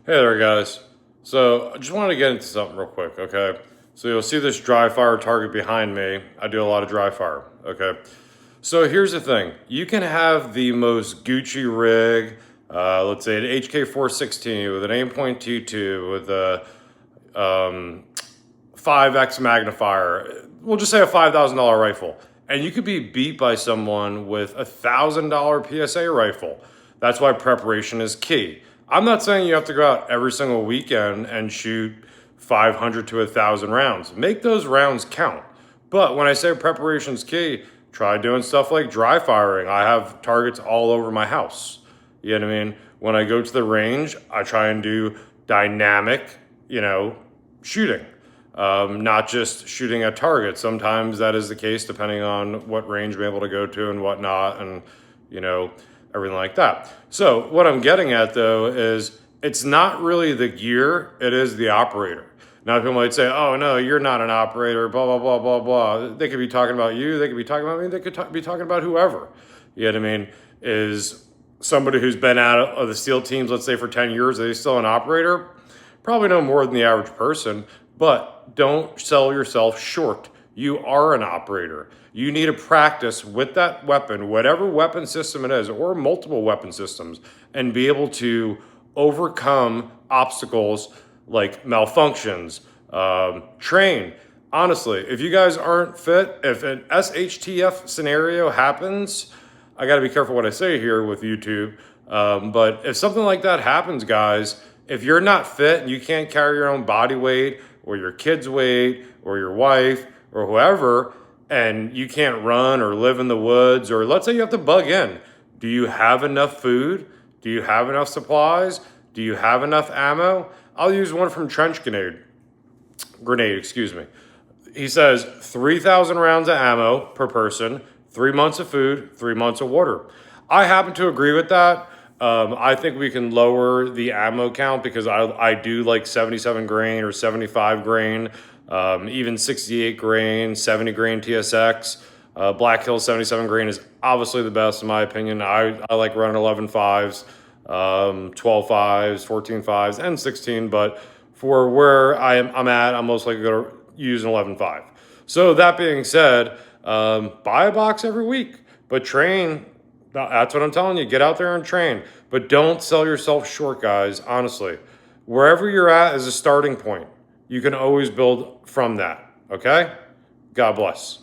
Hey there, guys. So I just wanted to get into something real quick, okay? So you'll see this dry fire target behind me. I do a lot of dry fire, okay? So here's the thing. You can have the most Gucci rig, let's say an HK416 with an 8.22 with a 5x magnifier. We'll just say a $5,000 rifle. And you could be beat by someone with a $1,000 PSA rifle. That's why preparation is key. I'm not saying you have to go out every single weekend and shoot 500 to 1,000 rounds. Make those rounds count. But when I say preparation is key, try doing stuff like dry firing. I have targets all over my house. You know what I mean? When I go to the range, I try and do dynamic, shooting. Not just shooting at targets. Sometimes that is the case depending on what range I'm able to go to and whatnot, and everything like that. So what I'm getting at though is it's not really the gear, it is the operator. Now people might say, oh no, you're not an operator, blah, blah, blah, blah, blah. They could be talking about you, they could be talking about me, they could be talking about whoever. You know what I mean? Is somebody who's been out of the SEAL teams, let's say for 10 years, are they still an operator? Probably no more than the average person, but don't sell yourself short. You are an operator. You need to practice with that weapon, whatever weapon system it is, or multiple weapon systems, and be able to overcome obstacles like malfunctions. Train. Honestly, if you guys aren't fit, if an SHTF scenario happens, I got to be careful what I say here with YouTube. But if something like that happens, guys, if you're not fit and you can't carry your own body weight or your kid's weight or your wife or whoever, and you can't run or live in the woods, or let's say you have to bug in, do you have enough food? Do you have enough supplies? Do you have enough ammo? I'll use one from Trench Grenade, excuse me. He says 3,000 rounds of ammo per person, 3 months of food, 3 months of water. I happen to agree with that. I think we can lower the ammo count because I do like 77 grain or 75 grain, even 68 grain, 70 grain TSX. Black Hill 77 grain is obviously the best in my opinion. I like running 11 fives, 12 fives, 14 fives, and 16, but for where I'm at, I'm most likely going to use an 11.5. So that being said, buy a box every week, but train. That's what I'm telling you. Get out there and train, but don't sell yourself short, guys. Honestly, wherever you're at is a starting point. You can always build from that. Okay? God bless.